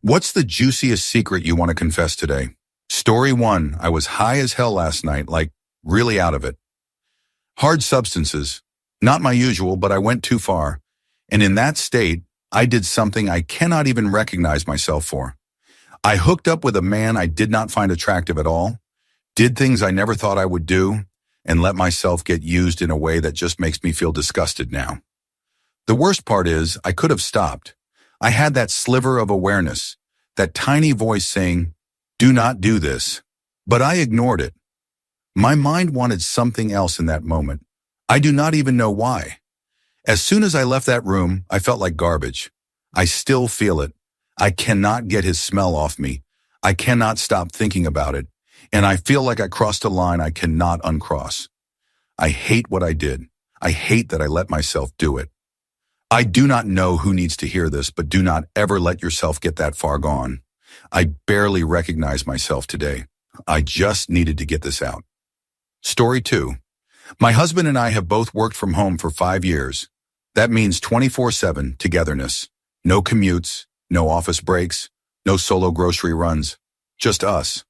What's the juiciest secret you want to confess today? Story 1. I was high as hell last night, like really out of it. Hard substances. Not my usual, but I went too far. And in that state, I did something I cannot even recognize myself for. I hooked up with a man I did not find attractive at all, did things I never thought I would do, and let myself get used in a way that just makes me feel disgusted now. The worst part is, I could have stopped. I had that sliver of awareness, that tiny voice saying, "Do not do this." But I ignored it. My mind wanted something else in that moment. I do not even know why. As soon as I left that room, I felt like garbage. I still feel it. I cannot get his smell off me. I cannot stop thinking about it. And I feel like I crossed a line I cannot uncross. I hate what I did. I hate that I let myself do it. I do not know who needs to hear this, but do not ever let yourself get that far gone. I barely recognize myself today. I just needed to get this out. Story 2. My husband and I have both worked from home for 5 years. That means 24/7 togetherness. No commutes, no office breaks, no solo grocery runs. Just us.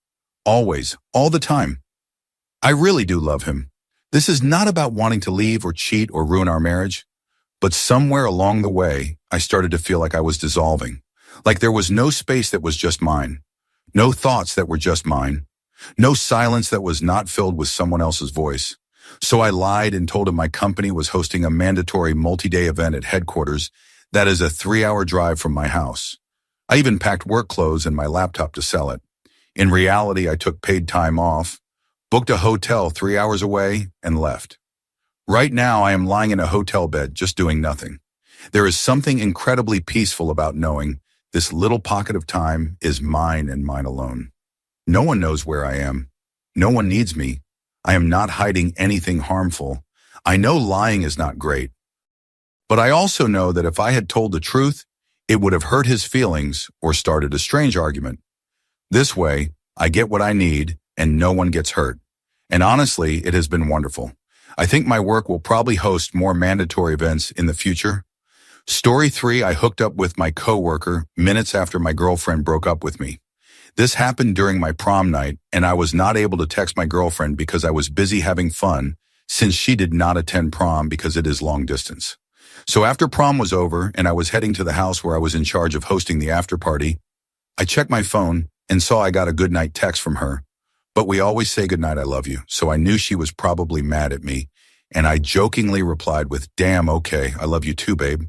Always, all the time. I really do love him. This is not about wanting to leave or cheat or ruin our marriage. But somewhere along the way, I started to feel like I was dissolving. Like there was no space that was just mine. No thoughts that were just mine. No silence that was not filled with someone else's voice. So I lied and told him my company was hosting a mandatory multi-day event at headquarters that is a 3-hour drive from my house. I even packed work clothes and my laptop to sell it. In reality, I took paid time off, booked a hotel 3 hours away, and left. Right now, I am lying in a hotel bed, just doing nothing. There is something incredibly peaceful about knowing this little pocket of time is mine and mine alone. No one knows where I am. No one needs me. I am not hiding anything harmful. I know lying is not great. But I also know that if I had told the truth, it would have hurt his feelings or started a strange argument. This way, I get what I need and no one gets hurt. And honestly, it has been wonderful. I think my work will probably host more mandatory events in the future. Story 3, I hooked up with my coworker minutes after my girlfriend broke up with me. This happened during my prom night, and I was not able to text my girlfriend because I was busy having fun since she did not attend prom because it is long distance. So after prom was over and I was heading to the house where I was in charge of hosting the after party, I checked my phone and saw I got a goodnight text from her. But we always say goodnight, I love you. So I knew she was probably mad at me. And I jokingly replied with, "Damn, okay, I love you too, babe."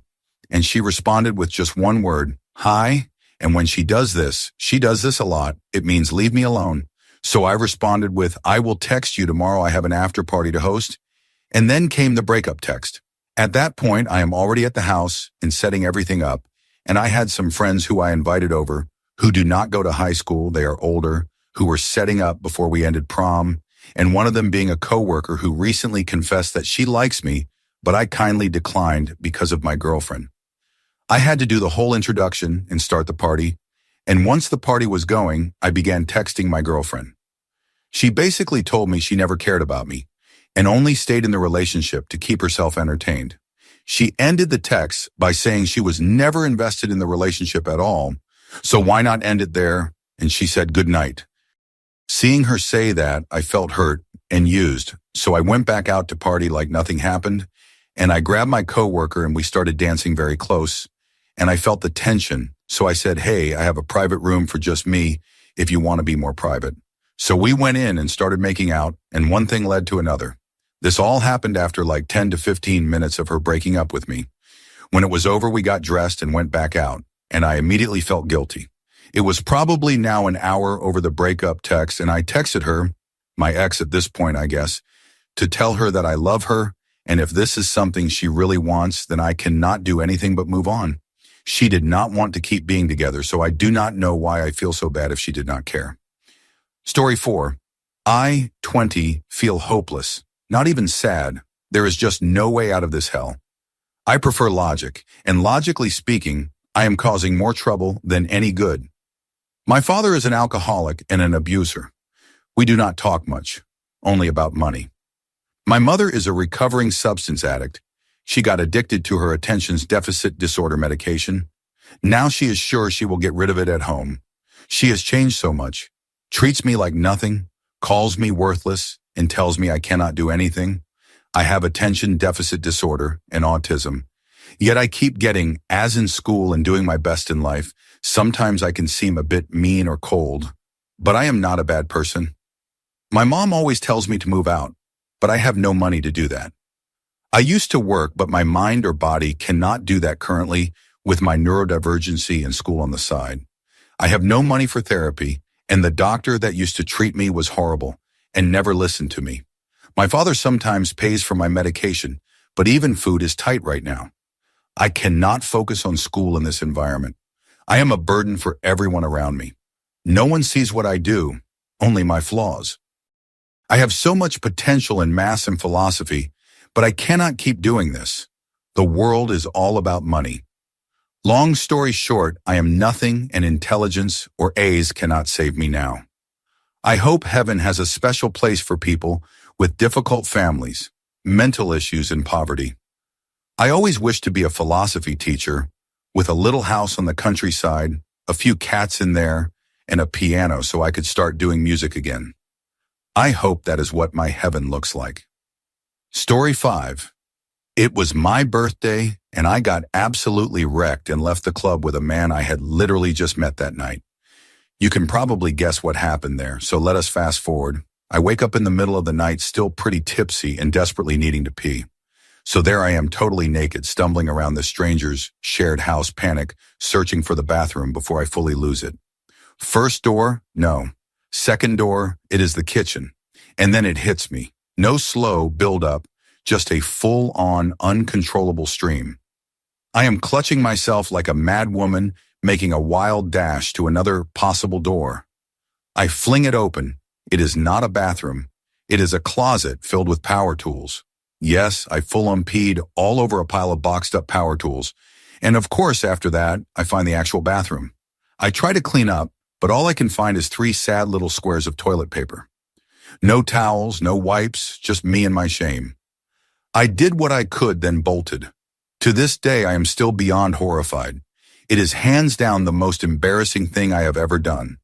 And she responded with just one word, "Hi." And when she does this a lot, it means leave me alone. So I responded with, "I will text you tomorrow. I have an after party to host." And then came the breakup text. At that point, I am already at the house and setting everything up. And I had some friends who I invited over who do not go to high school. They are older, who were setting up before we ended prom, and one of them being a coworker who recently confessed that she likes me, but I kindly declined because of my girlfriend. I had to do the whole introduction and start the party, and once the party was going, I began texting my girlfriend. She basically told me she never cared about me and only stayed in the relationship to keep herself entertained. She ended the text by saying she was never invested in the relationship at all, so why not end it there? And she said good night. Seeing her say that, I felt hurt and used, so I went back out to party like nothing happened, and I grabbed my coworker and we started dancing very close, and I felt the tension, so I said, "Hey, I have a private room for just me if you want to be more private." So we went in and started making out, and one thing led to another. This all happened after like 10 to 15 minutes of her breaking up with me. When it was over, we got dressed and went back out, and I immediately felt guilty. It was probably now an hour over the breakup text, and I texted her, my ex at this point, I guess, to tell her that I love her, and if this is something she really wants, then I cannot do anything but move on. She did not want to keep being together, so I do not know why I feel so bad if she did not care. Story 4. I, 20, feel hopeless, not even sad. There is just no way out of this hell. I prefer logic, and logically speaking, I am causing more trouble than any good. My father is an alcoholic and an abuser. We do not talk much, only about money. My mother is a recovering substance addict. She got addicted to her attention deficit disorder medication. Now she is sure she will get rid of it at home. She has changed so much, treats me like nothing, calls me worthless, and tells me I cannot do anything. I have attention deficit disorder and autism. Yet I keep getting, as in school and doing my best in life, sometimes I can seem a bit mean or cold, but I am not a bad person. My mom always tells me to move out, but I have no money to do that. I used to work, but my mind or body cannot do that currently with my neurodivergency and school on the side. I have no money for therapy, and the doctor that used to treat me was horrible and never listened to me. My father sometimes pays for my medication, but even food is tight right now. I cannot focus on school in this environment. I am a burden for everyone around me. No one sees what I do, only my flaws. I have so much potential in math and philosophy, but I cannot keep doing this. The world is all about money. Long story short, I am nothing, and intelligence or A's cannot save me now. I hope heaven has a special place for people with difficult families, mental issues, and poverty. I always wished to be a philosophy teacher with a little house on the countryside, a few cats in there, and a piano so I could start doing music again. I hope that is what my heaven looks like. Story 5. It was my birthday, and I got absolutely wrecked and left the club with a man I had literally just met that night. You can probably guess what happened there, so let us fast forward. I wake up in the middle of the night still pretty tipsy and desperately needing to pee. So there I am totally naked, stumbling around this stranger's shared house, panic, searching for the bathroom before I fully lose it. First door, no. Second door, it is the kitchen. And then it hits me. No slow build-up, just a full-on, uncontrollable stream. I am clutching myself like a mad woman, making a wild dash to another possible door. I fling it open. It is not a bathroom. It is a closet filled with power tools. Yes, I full-on peed all over a pile of boxed-up power tools. And of course, after that, I find the actual bathroom. I try to clean up, but all I can find is 3 sad little squares of toilet paper. No towels, no wipes, just me and my shame. I did what I could, then bolted. To this day, I am still beyond horrified. It is hands down the most embarrassing thing I have ever done.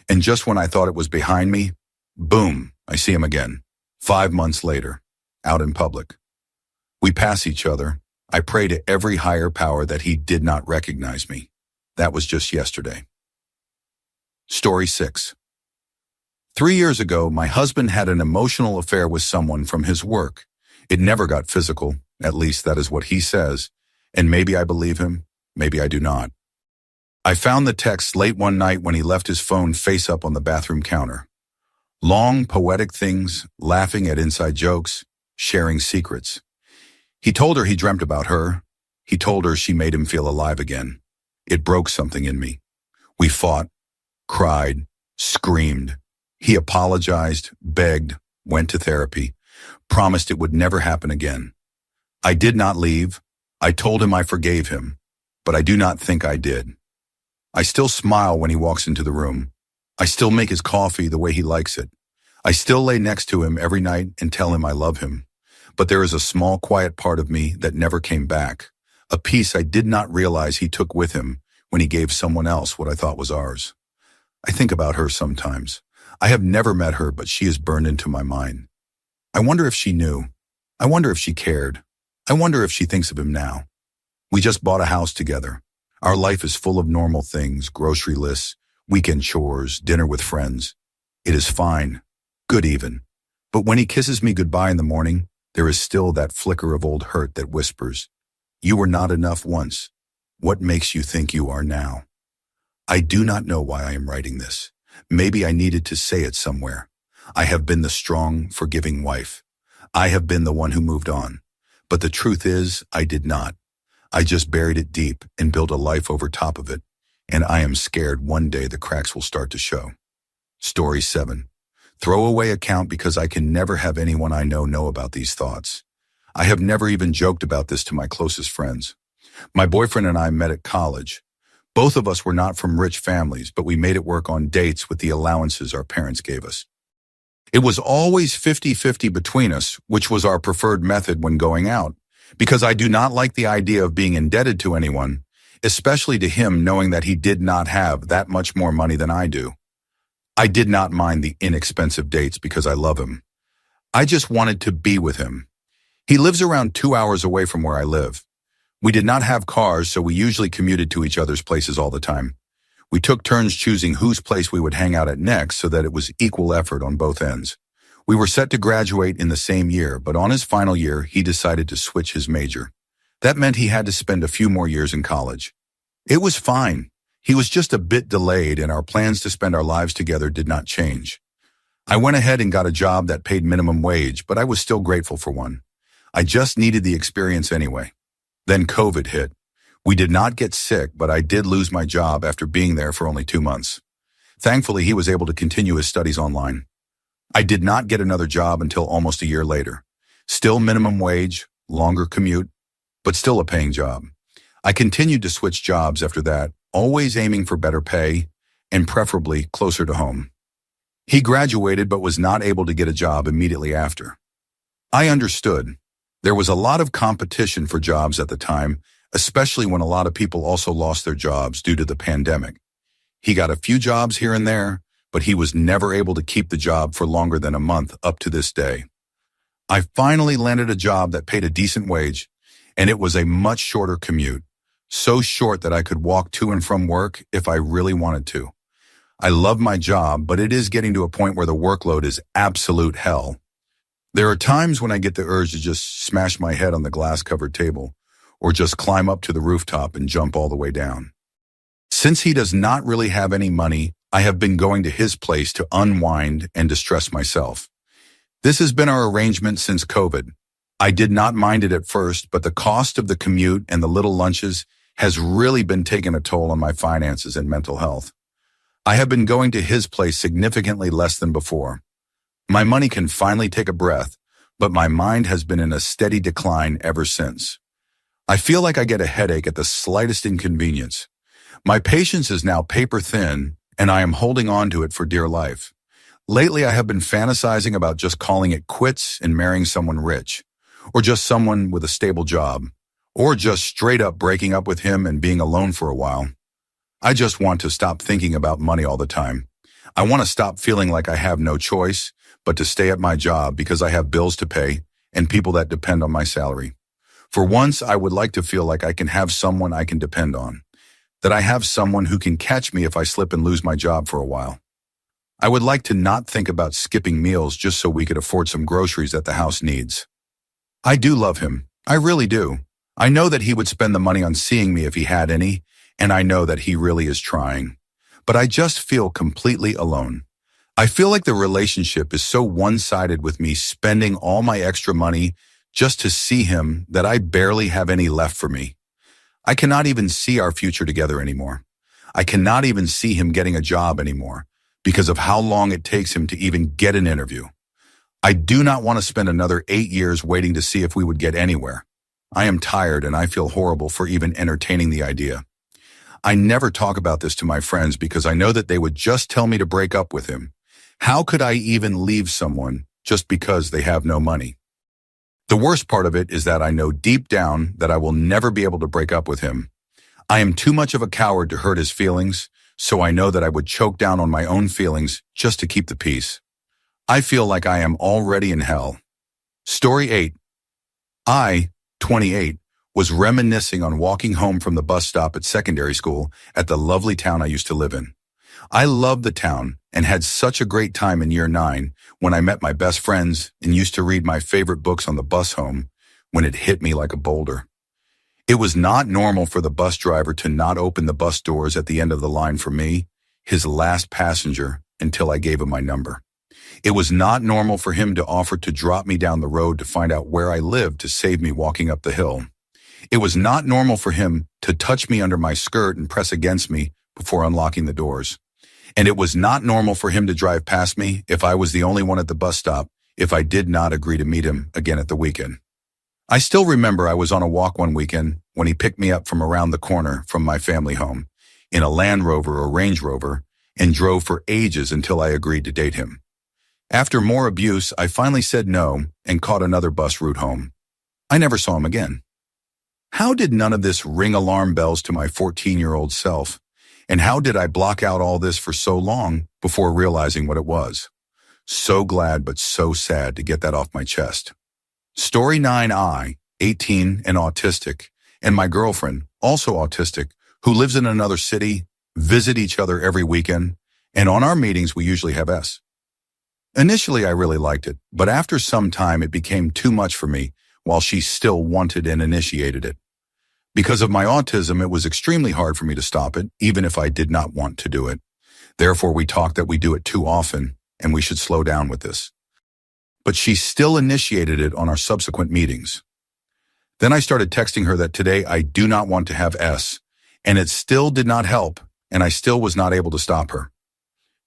And just when I thought it was behind me, boom, I see him again. 5 months later, out in public. We pass each other. I pray to every higher power that he did not recognize me. That was just yesterday. Story 6. 3 years ago, my husband had an emotional affair with someone from his work. It never got physical, at least that is what he says, and maybe I believe him, maybe I do not. I found the text late one night when he left his phone face up on the bathroom counter. Long, poetic things, laughing at inside jokes, sharing secrets. He told her he dreamt about her. He told her she made him feel alive again. It broke something in me. We fought, cried, screamed. He apologized, begged, went to therapy, promised it would never happen again. I did not leave. I told him I forgave him, but I do not think I did. I still smile when he walks into the room. I still make his coffee the way he likes it. I still lay next to him every night and tell him I love him. But there is a small, quiet part of me that never came back, a piece I did not realize he took with him when he gave someone else what I thought was ours. I think about her sometimes. I have never met her, but she is burned into my mind. I wonder if she knew. I wonder if she cared. I wonder if she thinks of him now. We just bought a house together. Our life is full of normal things, grocery lists, weekend chores, dinner with friends. It is fine, good even. But when he kisses me goodbye in the morning, there is still that flicker of old hurt that whispers, "You were not enough once. What makes you think you are now?" I do not know why I am writing this. Maybe I needed to say it somewhere. I have been the strong, forgiving wife. I have been the one who moved on. But the truth is, I did not. I just buried it deep and built a life over top of it, and I am scared one day the cracks will start to show. Story 7. Throwaway account because I can never have anyone I know about these thoughts. I have never even joked about this to my closest friends. My boyfriend and I met at college. Both of us were not from rich families, but we made it work on dates with the allowances our parents gave us. It was always 50-50 between us, which was our preferred method when going out. Because I do not like the idea of being indebted to anyone, especially to him knowing that he did not have that much more money than I do. I did not mind the inexpensive dates because I love him. I just wanted to be with him. He lives around 2 hours away from where I live. We did not have cars, so we usually commuted to each other's places all the time. We took turns choosing whose place we would hang out at next so that it was equal effort on both ends. We were set to graduate in the same year, but on his final year, he decided to switch his major. That meant he had to spend a few more years in college. It was fine. He was just a bit delayed, and our plans to spend our lives together did not change. I went ahead and got a job that paid minimum wage, but I was still grateful for one. I just needed the experience anyway. Then COVID hit. We did not get sick, but I did lose my job after being there for only 2 months. Thankfully, he was able to continue his studies online. I did not get another job until almost a year later. Still minimum wage, longer commute, but still a paying job. I continued to switch jobs after that, always aiming for better pay and preferably closer to home. He graduated but was not able to get a job immediately after. I understood. There was a lot of competition for jobs at the time, especially when a lot of people also lost their jobs due to the pandemic. He got a few jobs here and there, but he was never able to keep the job for longer than a month up to this day. I finally landed a job that paid a decent wage, and it was a much shorter commute, so short that I could walk to and from work if I really wanted to. I love my job, but it is getting to a point where the workload is absolute hell. There are times when I get the urge to just smash my head on the glass-covered table, or just climb up to the rooftop and jump all the way down. Since he does not really have any money, I have been going to his place to unwind and distress myself. This has been our arrangement since COVID. I did not mind it at first, but the cost of the commute and the little lunches has really been taking a toll on my finances and mental health. I have been going to his place significantly less than before. My money can finally take a breath, but my mind has been in a steady decline ever since. I feel like I get a headache at the slightest inconvenience. My patience is now paper thin, and I am holding on to it for dear life. Lately, I have been fantasizing about just calling it quits and marrying someone rich, or just someone with a stable job, or just straight up breaking up with him and being alone for a while. I just want to stop thinking about money all the time. I want to stop feeling like I have no choice but to stay at my job because I have bills to pay and people that depend on my salary. For once, I would like to feel like I can have someone I can depend on, that I have someone who can catch me if I slip and lose my job for a while. I would like to not think about skipping meals just so we could afford some groceries that the house needs. I do love him. I really do. I know that he would spend the money on seeing me if he had any, and I know that he really is trying. But I just feel completely alone. I feel like the relationship is so one-sided with me spending all my extra money just to see him that I barely have any left for me. I cannot even see our future together anymore. I cannot even see him getting a job anymore because of how long it takes him to even get an interview. I do not want to spend another 8 years waiting to see if we would get anywhere. I am tired and I feel horrible for even entertaining the idea. I never talk about this to my friends because I know that they would just tell me to break up with him. How could I even leave someone just because they have no money? The worst part of it is that I know deep down that I will never be able to break up with him. I am too much of a coward to hurt his feelings, so I know that I would choke down on my own feelings just to keep the peace. I feel like I am already in hell. Story 8. I, 28, was reminiscing on walking home from the bus stop at secondary school at the lovely town I used to live in. I loved the town and had such a great time in year 9 when I met my best friends and used to read my favorite books on the bus home when it hit me like a boulder. It was not normal for the bus driver to not open the bus doors at the end of the line for me, his last passenger, until I gave him my number. It was not normal for him to offer to drop me down the road to find out where I lived to save me walking up the hill. It was not normal for him to touch me under my skirt and press against me before unlocking the doors. And it was not normal for him to drive past me if I was the only one at the bus stop if I did not agree to meet him again at the weekend. I still remember I was on a walk one weekend when he picked me up from around the corner from my family home in a Land Rover or Range Rover and drove for ages until I agreed to date him. After more abuse, I finally said no and caught another bus route home. I never saw him again. How did none of this ring alarm bells to my 14-year-old self? And how did I block out all this for so long before realizing what it was? So glad but so sad to get that off my chest. Story 9, I, 18 and autistic, and my girlfriend, also autistic, who lives in another city, visit each other every weekend, and on our meetings we usually have S. Initially I really liked it, but after some time it became too much for me while she still wanted and initiated it. Because of my autism, it was extremely hard for me to stop it, even if I did not want to do it. Therefore, we talked that we do it too often, and we should slow down with this. But she still initiated it on our subsequent meetings. Then I started texting her that today I do not want to have S, and it still did not help, and I still was not able to stop her.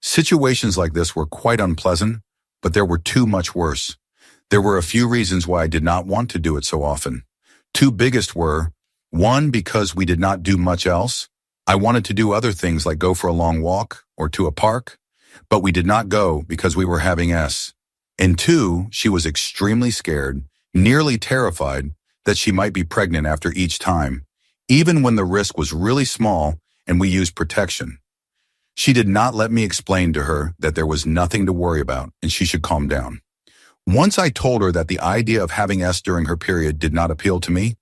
Situations like this were quite unpleasant, but there were too much worse. There were a few reasons why I did not want to do it so often. Two biggest were, 1, because we did not do much else. I wanted to do other things like go for a long walk or to a park, but we did not go because we were having S. And 2, she was extremely scared, nearly terrified, that she might be pregnant after each time, even when the risk was really small and we used protection. She did not let me explain to her that there was nothing to worry about and she should calm down. Once I told her that the idea of having S during her period did not appeal to me,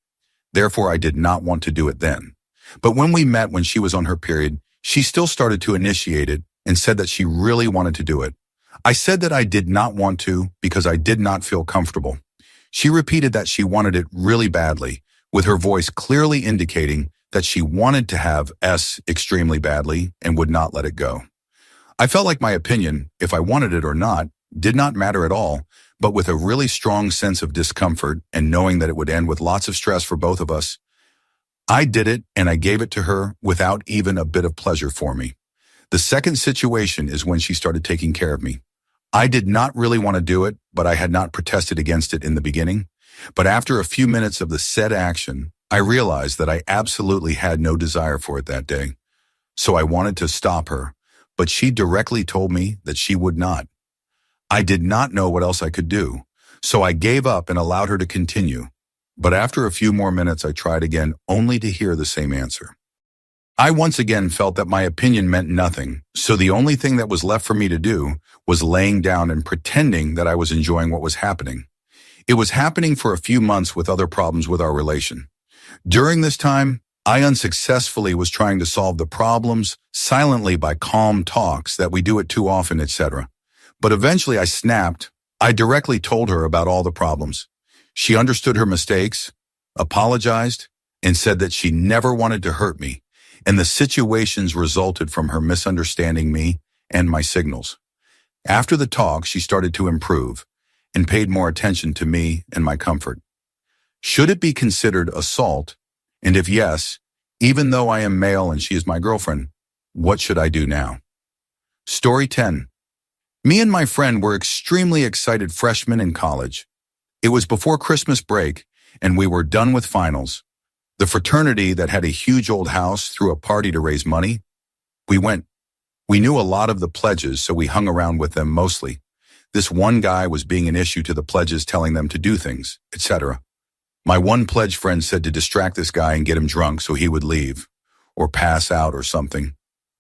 therefore I did not want to do it then. But when we met when she was on her period, she still started to initiate it and said that she really wanted to do it. I said that I did not want to because I did not feel comfortable. She repeated that she wanted it really badly, with her voice clearly indicating that she wanted to have S extremely badly and would not let it go. I felt like my opinion, if I wanted it or not, did not matter at all, but with a really strong sense of discomfort and knowing that it would end with lots of stress for both of us, I did it and I gave it to her without even a bit of pleasure for me. The second situation is when she started taking care of me. I did not really want to do it, but I had not protested against it in the beginning. But after a few minutes of the said action, I realized that I absolutely had no desire for it that day. So I wanted to stop her, but she directly told me that she would not. I did not know what else I could do, so I gave up and allowed her to continue. But after a few more minutes, I tried again, only to hear the same answer. I once again felt that my opinion meant nothing, so the only thing that was left for me to do was laying down and pretending that I was enjoying what was happening. It was happening for a few months with other problems with our relation. During this time, I unsuccessfully was trying to solve the problems silently by calm talks that we do it too often, etc. But eventually I snapped. I directly told her about all the problems. She understood her mistakes, apologized, and said that she never wanted to hurt me, and the situations resulted from her misunderstanding me and my signals. After the talk, she started to improve and paid more attention to me and my comfort. Should it be considered assault? And if yes, even though I am male and she is my girlfriend, what should I do now? Story 10. Me and my friend were extremely excited freshmen in college. It was before Christmas break, and we were done with finals. The fraternity that had a huge old house threw a party to raise money. We went. We knew a lot of the pledges, so we hung around with them mostly. This one guy was being an issue to the pledges, telling them to do things, etc. My one pledge friend said to distract this guy and get him drunk so he would leave, or pass out or something.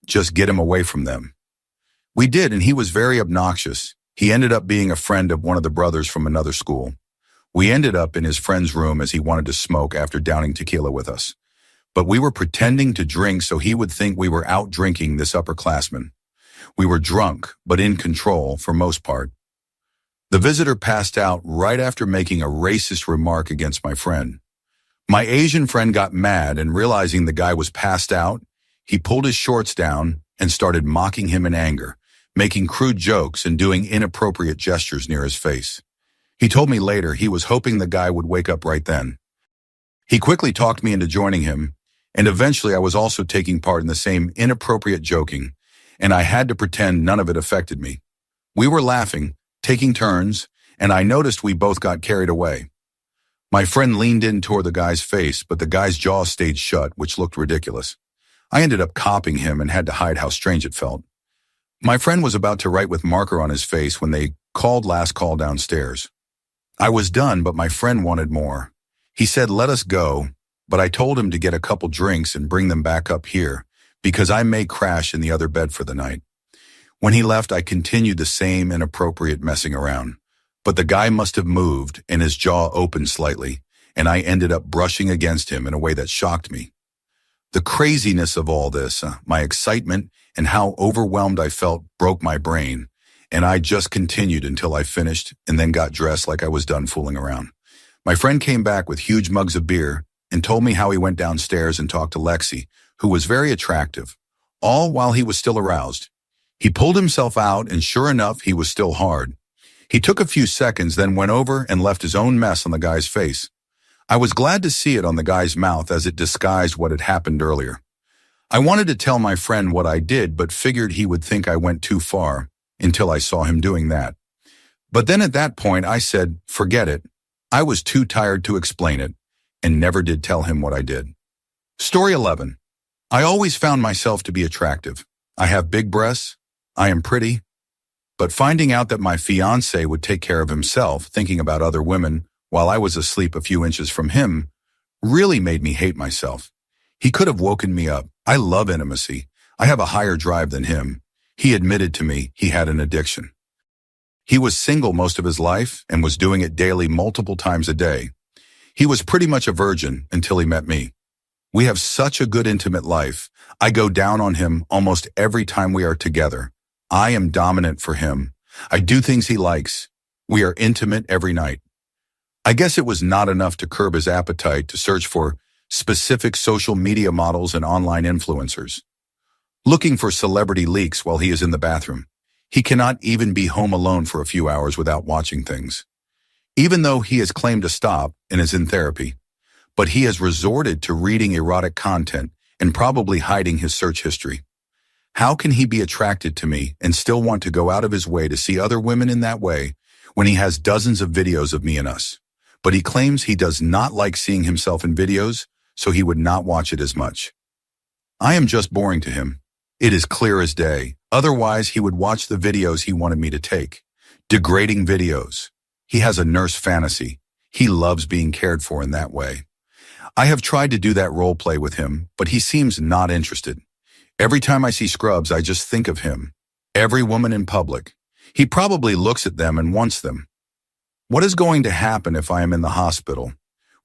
Just get him away from them. We did, and he was very obnoxious. He ended up being a friend of one of the brothers from another school. We ended up in his friend's room as he wanted to smoke after downing tequila with us. But we were pretending to drink so he would think we were out drinking this upperclassman. We were drunk, but in control for most part. The visitor passed out right after making a racist remark against my friend. My Asian friend got mad, and realizing the guy was passed out, he pulled his shorts down and started mocking him in anger, making crude jokes and doing inappropriate gestures near his face. He told me later he was hoping the guy would wake up right then. He quickly talked me into joining him, and eventually I was also taking part in the same inappropriate joking, and I had to pretend none of it affected me. We were laughing, taking turns, and I noticed we both got carried away. My friend leaned in toward the guy's face, but the guy's jaw stayed shut, which looked ridiculous. I ended up copying him and had to hide how strange it felt. My friend was about to write with marker on his face when they called last call downstairs. I was done, but my friend wanted more. He said, "Let us go," but I told him to get a couple drinks and bring them back up here because I may crash in the other bed for the night. When he left, I continued the same inappropriate messing around. But the guy must have moved and his jaw opened slightly, and I ended up brushing against him in a way that shocked me. The craziness of all this, my excitement, and how overwhelmed I felt broke my brain, and I just continued until I finished and then got dressed like I was done fooling around. My friend came back with huge mugs of beer and told me how he went downstairs and talked to Lexi, who was very attractive, all while he was still aroused. He pulled himself out, and sure enough, he was still hard. He took a few seconds, then went over and left his own mess on the guy's face. I was glad to see it on the guy's mouth as it disguised what had happened earlier. I wanted to tell my friend what I did, but figured he would think I went too far until I saw him doing that. But then at that point, I said, forget it. I was too tired to explain it, and never did tell him what I did. Story 11. I always found myself to be attractive. I have big breasts. I am pretty. But finding out that my fiancé would take care of himself, thinking about other women, while I was asleep a few inches from him, really made me hate myself. He could have woken me up. I love intimacy. I have a higher drive than him. He admitted to me he had an addiction. He was single most of his life and was doing it daily multiple times a day. He was pretty much a virgin until he met me. We have such a good intimate life. I go down on him almost every time we are together. I am dominant for him. I do things he likes. We are intimate every night. I guess it was not enough to curb his appetite to search for specific social media models and online influencers. Looking for celebrity leaks while he is in the bathroom. He cannot even be home alone for a few hours without watching things. Even though he has claimed to stop and is in therapy, but he has resorted to reading erotic content and probably hiding his search history. How can he be attracted to me and still want to go out of his way to see other women in that way when he has dozens of videos of me and us? But he claims he does not like seeing himself in videos, so he would not watch it as much. I am just boring to him. It is clear as day. Otherwise, he would watch the videos he wanted me to take. Degrading videos. He has a nurse fantasy. He loves being cared for in that way. I have tried to do that role play with him, but he seems not interested. Every time I see scrubs, I just think of him. Every woman in public. He probably looks at them and wants them. What is going to happen if I am in the hospital?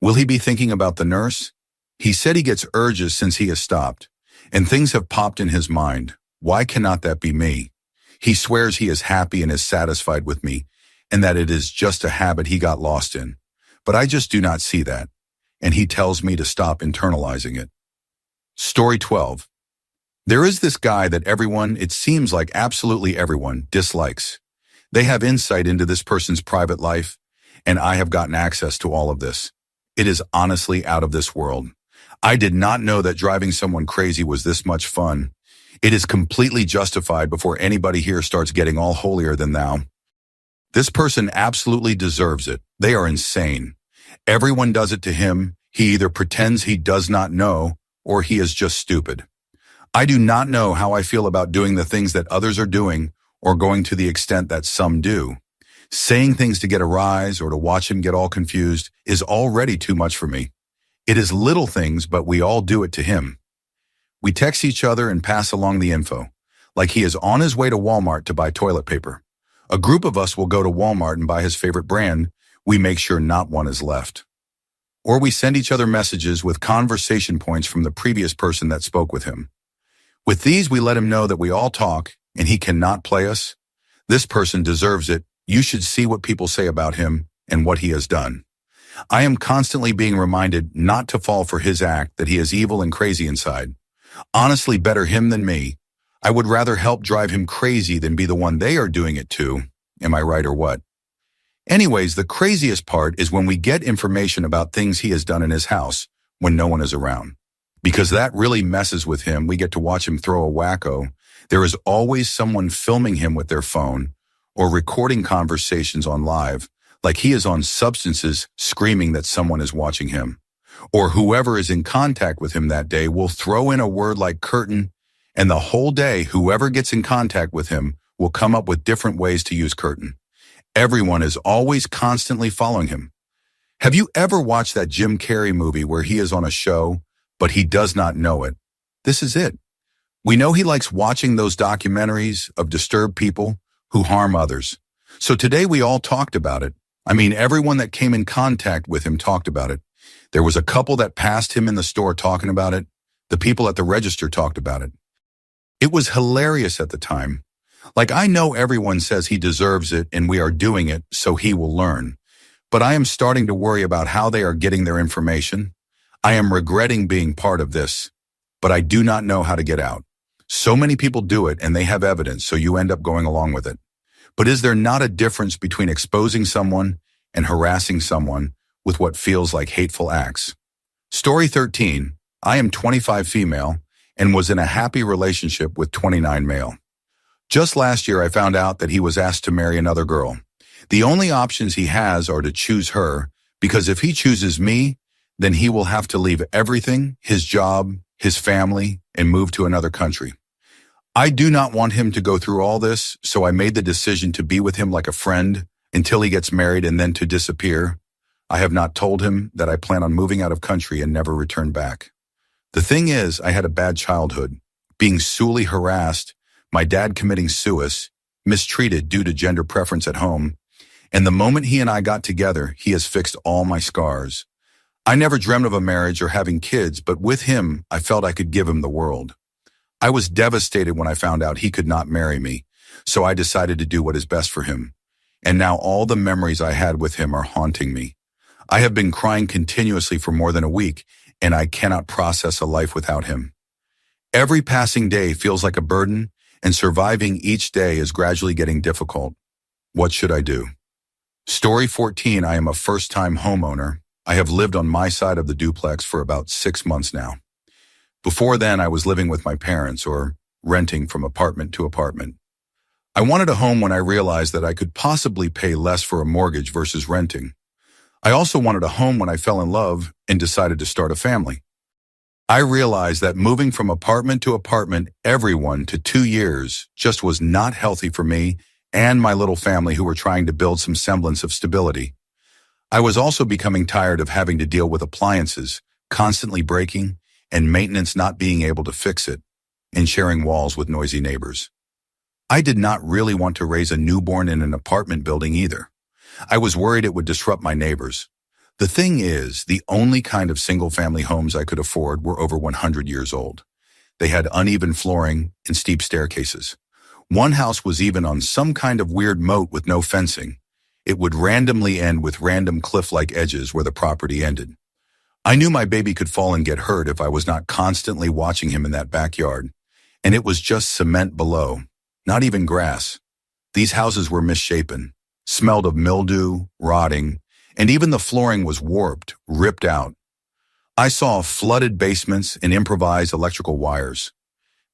Will he be thinking about the nurse? He said he gets urges since he has stopped, and things have popped in his mind. Why cannot that be me? He swears he is happy and is satisfied with me, and that it is just a habit he got lost in. But I just do not see that, and he tells me to stop internalizing it. Story 12. There is this guy that everyone, it seems like absolutely everyone, dislikes. They have insight into this person's private life, and I have gotten access to all of this. It is honestly out of this world. I did not know that driving someone crazy was this much fun. It is completely justified before anybody here starts getting all holier than thou. This person absolutely deserves it. They are insane. Everyone does it to him. He either pretends he does not know, or he is just stupid. I do not know how I feel about doing the things that others are doing or going to the extent that some do. Saying things to get a rise or to watch him get all confused is already too much for me. It is little things, but we all do it to him. We text each other and pass along the info, like he is on his way to Walmart to buy toilet paper. A group of us will go to Walmart and buy his favorite brand. We make sure not one is left. Or we send each other messages with conversation points from the previous person that spoke with him. With these, we let him know that we all talk and he cannot play us. This person deserves it. You should see what people say about him and what he has done. I am constantly being reminded not to fall for his act, that he is evil and crazy inside. Honestly, better him than me. I would rather help drive him crazy than be the one they are doing it to. Am I right or what? Anyways, the craziest part is when we get information about things he has done in his house when no one is around. Because that really messes with him. We get to watch him throw a wacko. There is always someone filming him with their phone or recording conversations on live, like he is on substances screaming that someone is watching him. Or whoever is in contact with him that day will throw in a word like curtain, and the whole day whoever gets in contact with him will come up with different ways to use curtain. Everyone is always constantly following him. Have you ever watched that Jim Carrey movie where he is on a show, but he does not know it? This is it. We know he likes watching those documentaries of disturbed people who harm others. So today we all talked about it. I mean, everyone that came in contact with him talked about it. There was a couple that passed him in the store talking about it. The people at the register talked about it. It was hilarious at the time. Like, I know everyone says he deserves it and we are doing it so he will learn. But I am starting to worry about how they are getting their information. I am regretting being part of this, but I do not know how to get out. So many people do it and they have evidence, so you end up going along with it. But is there not a difference between exposing someone and harassing someone with what feels like hateful acts? Story 13. I am 25 female and was in a happy relationship with 29 male. Just last year I found out that he was asked to marry another girl. The only options he has are to choose her, because if he chooses me, then he will have to leave everything, his job, his family, and move to another country. I do not want him to go through all this, so I made the decision to be with him like a friend until he gets married and then to disappear. I have not told him that I plan on moving out of country and never return back. The thing is, I had a bad childhood, being sorely harassed, my dad committing suicide, mistreated due to gender preference at home, and the moment he and I got together, he has fixed all my scars. I never dreamt of a marriage or having kids, but with him, I felt I could give him the world. I was devastated when I found out he could not marry me, so I decided to do what is best for him. And now all the memories I had with him are haunting me. I have been crying continuously for more than a week, and I cannot process a life without him. Every passing day feels like a burden, and surviving each day is gradually getting difficult. What should I do? Story 14. I am a first-time homeowner. I have lived on my side of the duplex for about 6 months now. Before then, I was living with my parents or renting from apartment to apartment. I wanted a home when I realized that I could possibly pay less for a mortgage versus renting. I also wanted a home when I fell in love and decided to start a family. I realized that moving from apartment to apartment every 1 to 2 years just was not healthy for me and my little family who were trying to build some semblance of stability. I was also becoming tired of having to deal with appliances constantly breaking and maintenance not being able to fix it, and sharing walls with noisy neighbors. I did not really want to raise a newborn in an apartment building either. I was worried it would disrupt my neighbors. The thing is, the only kind of single-family homes I could afford were over 100 years old. They had uneven flooring and steep staircases. One house was even on some kind of weird moat with no fencing. It would randomly end with random cliff-like edges where the property ended. I knew my baby could fall and get hurt if I was not constantly watching him in that backyard, and it was just cement below, not even grass. These houses were misshapen, smelled of mildew, rotting, and even the flooring was warped, ripped out. I saw flooded basements and improvised electrical wires.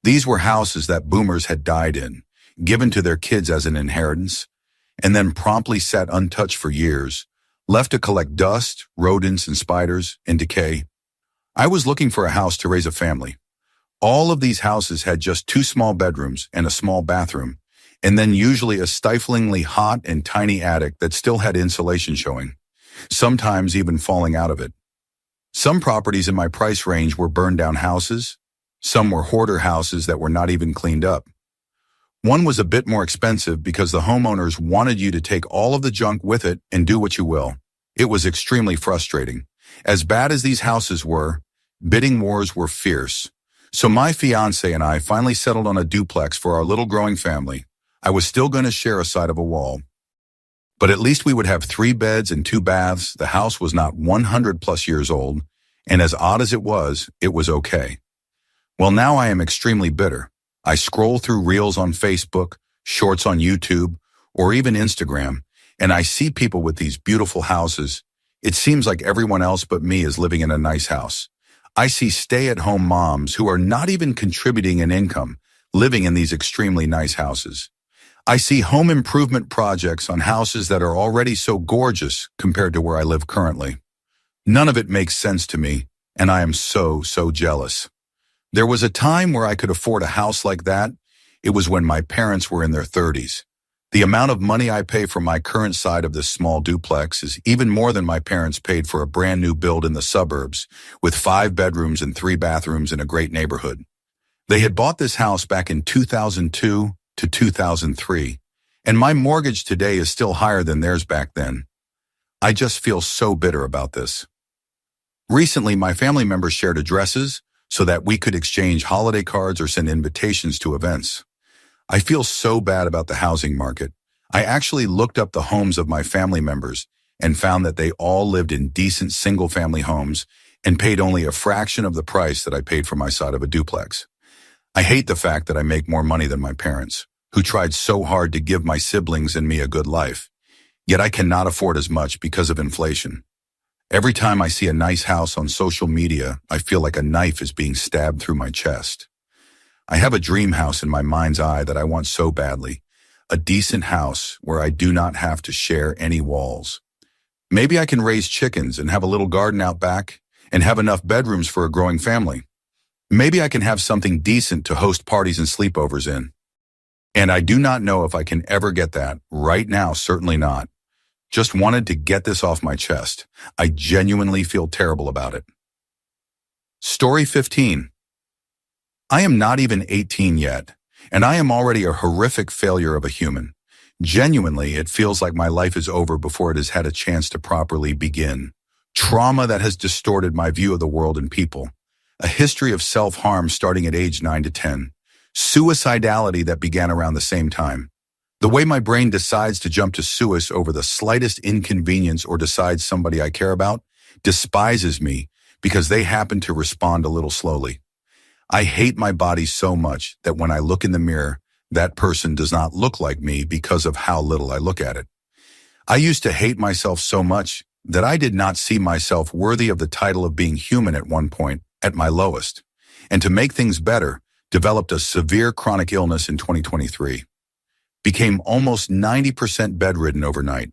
These were houses that boomers had died in, given to their kids as an inheritance, and then promptly sat untouched for years, left to collect dust, rodents, and spiders, and decay. I was looking for a house to raise a family. All of these houses had just 2 small bedrooms and a small bathroom, and then usually a stiflingly hot and tiny attic that still had insulation showing, sometimes even falling out of it. Some properties in my price range were burned-down houses. Some were hoarder houses that were not even cleaned up. One was a bit more expensive because the homeowners wanted you to take all of the junk with it and do what you will. It was extremely frustrating. As bad as these houses were, bidding wars were fierce. So my fiance and I finally settled on a duplex for our little growing family. I was still going to share a side of a wall, but at least we would have 3 beds and 2 baths. The house was not 100 plus years old, and as odd as it was okay. Well, now I am extremely bitter. I scroll through reels on Facebook, shorts on YouTube, or even Instagram, and I see people with these beautiful houses. It seems like everyone else but me is living in a nice house. I see stay-at-home moms who are not even contributing an income, living in these extremely nice houses. I see home improvement projects on houses that are already so gorgeous compared to where I live currently. None of it makes sense to me, and I am so jealous. There was a time where I could afford a house like that. It was when my parents were in their 30s. The amount of money I pay for my current side of this small duplex is even more than my parents paid for a brand new build in the suburbs, with 5 bedrooms and 3 bathrooms in a great neighborhood. They had bought this house back in 2002 to 2003, and my mortgage today is still higher than theirs back then. I just feel so bitter about this. Recently, my family members shared addresses so that we could exchange holiday cards or send invitations to events. I feel so bad about the housing market. I actually looked up the homes of my family members and found that they all lived in decent single-family homes and paid only a fraction of the price that I paid for my side of a duplex. I hate the fact that I make more money than my parents, who tried so hard to give my siblings and me a good life. Yet I cannot afford as much because of inflation. Every time I see a nice house on social media, I feel like a knife is being stabbed through my chest. I have a dream house in my mind's eye that I want so badly, a decent house where I do not have to share any walls. Maybe I can raise chickens and have a little garden out back and have enough bedrooms for a growing family. Maybe I can have something decent to host parties and sleepovers in. And I do not know if I can ever get that. Right now, certainly not. Just wanted to get this off my chest. I genuinely feel terrible about it. Story 15. I am not even 18 yet, and I am already a horrific failure of a human. Genuinely, it feels like my life is over before it has had a chance to properly begin. Trauma that has distorted my view of the world and people. A history of self-harm starting at age 9 to 10. Suicidality that began around the same time. The way my brain decides to jump to suicide over the slightest inconvenience or decides somebody I care about despises me because they happen to respond a little slowly. I hate my body so much that when I look in the mirror, that person does not look like me because of how little I look at it. I used to hate myself so much that I did not see myself worthy of the title of being human at one point, at my lowest. And to make things better, developed a severe chronic illness in 2023. Became almost 90% bedridden overnight.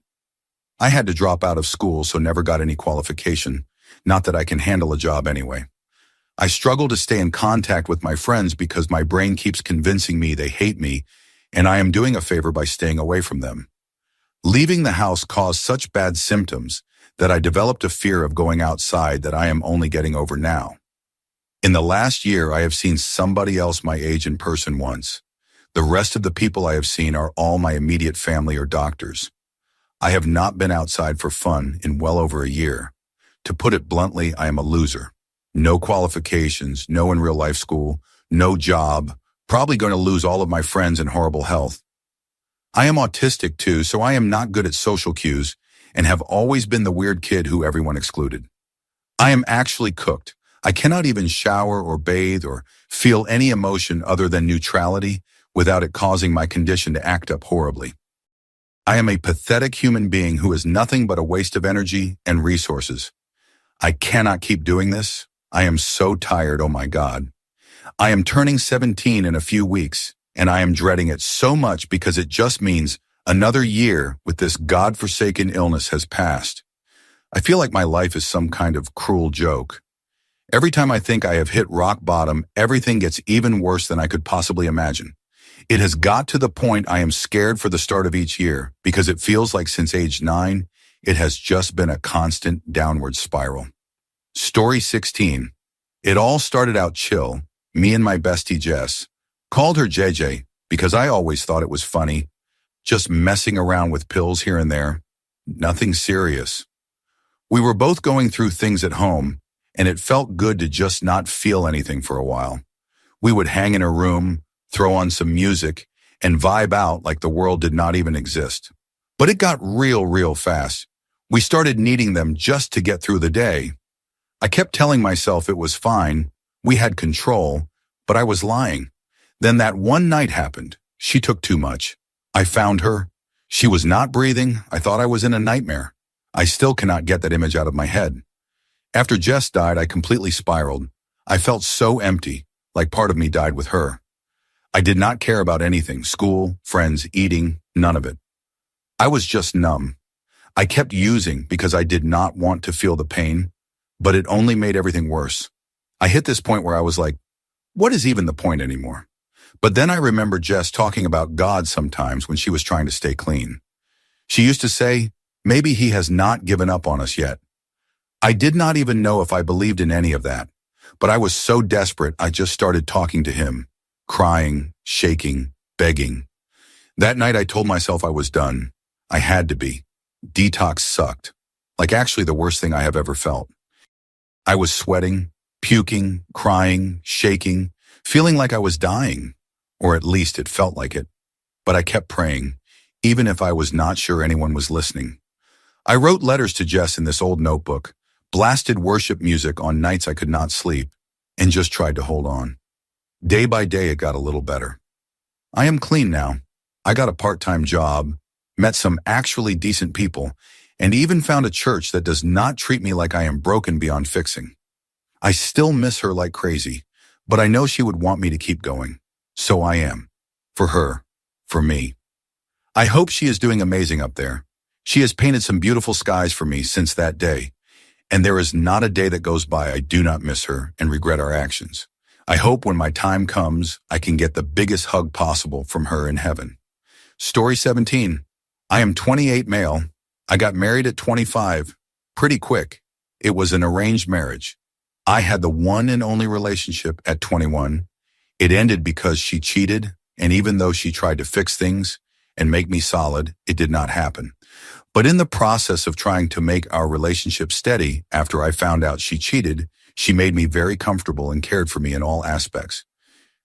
I had to drop out of school, so never got any qualification. Not that I can handle a job anyway. I struggle to stay in contact with my friends because my brain keeps convincing me they hate me, and I am doing a favor by staying away from them. Leaving the house caused such bad symptoms that I developed a fear of going outside that I am only getting over now. In the last year, I have seen somebody else my age in person once. The rest of the people I have seen are all my immediate family or doctors. I have not been outside for fun in well over a year. To put it bluntly, I am a loser. No qualifications, no in real life school, no job, probably going to lose all of my friends and horrible health. I am autistic too, so I am not good at social cues and have always been the weird kid who everyone excluded. I am actually cooked. I cannot even shower or bathe or feel any emotion other than neutrality without it causing my condition to act up horribly. I am a pathetic human being who is nothing but a waste of energy and resources. I cannot keep doing this. I am so tired, oh my God. I am turning 17 in a few weeks, and I am dreading it so much because it just means another year with this God-forsaken illness has passed. I feel like my life is some kind of cruel joke. Every time I think I have hit rock bottom, everything gets even worse than I could possibly imagine. It has got to the point I am scared for the start of each year because it feels like since age 9, it has just been a constant downward spiral. Story 16. It all started out chill. Me and my bestie Jess. Called her JJ because I always thought it was funny. Just messing around with pills here and there. Nothing serious. We were both going through things at home, and it felt good to just not feel anything for a while. We would hang in a room, throw on some music, and vibe out like the world did not even exist. But it got real fast. We started needing them just to get through the day. I kept telling myself it was fine, we had control, but I was lying. Then that one night happened. She took too much. I found her. She was not breathing. I thought I was in a nightmare. I still cannot get that image out of my head. After Jess died, I completely spiraled. I felt so empty, like part of me died with her. I did not care about anything, school, friends, eating, none of it. I was just numb. I kept using because I did not want to feel the pain, but it only made everything worse. I hit this point where I was like, what is even the point anymore? But then I remember Jess talking about God sometimes when she was trying to stay clean. She used to say, maybe he has not given up on us yet. I did not even know if I believed in any of that, but I was so desperate I just started talking to him, crying, shaking, begging. That night I told myself I was done. I had to be. Detox sucked. Like actually the worst thing I have ever felt. I was sweating, puking, crying, shaking, feeling like I was dying, or at least it felt like it. But I kept praying, even if I was not sure anyone was listening. I wrote letters to Jess in this old notebook, blasted worship music on nights I could not sleep, and just tried to hold on. Day by day it got a little better. I am clean now. I got a part-time job, met some actually decent people, and even found a church that does not treat me like I am broken beyond fixing. I still miss her like crazy, but I know she would want me to keep going. So I am. For her. For me. I hope she is doing amazing up there. She has painted some beautiful skies for me since that day, and there is not a day that goes by I do not miss her and regret our actions. I hope when my time comes, I can get the biggest hug possible from her in heaven. Story 17. I am 28 male. I got married at 25. Pretty quick. It was an arranged marriage. I had the one and only relationship at 21. It ended because she cheated, and even though she tried to fix things and make me solid, it did not happen. But in the process of trying to make our relationship steady after I found out she cheated, she made me very comfortable and cared for me in all aspects.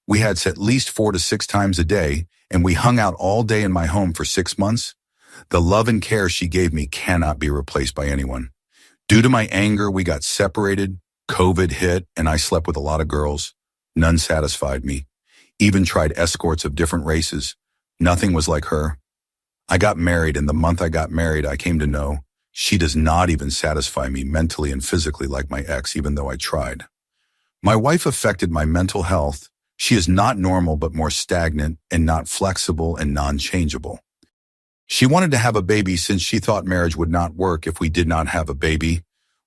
We had sex at least 4 to 6 times a day, and we hung out all day in my home for 6 months. The love and care she gave me cannot be replaced by anyone. Due to my anger, we got separated, COVID hit, and I slept with a lot of girls. None satisfied me. Even tried escorts of different races. Nothing was like her. I got married, and the month I got married, I came to know she does not even satisfy me mentally and physically like my ex, even though I tried. My wife affected my mental health. She is not normal, but more stagnant and not flexible and non-changeable. She wanted to have a baby since she thought marriage would not work if we did not have a baby.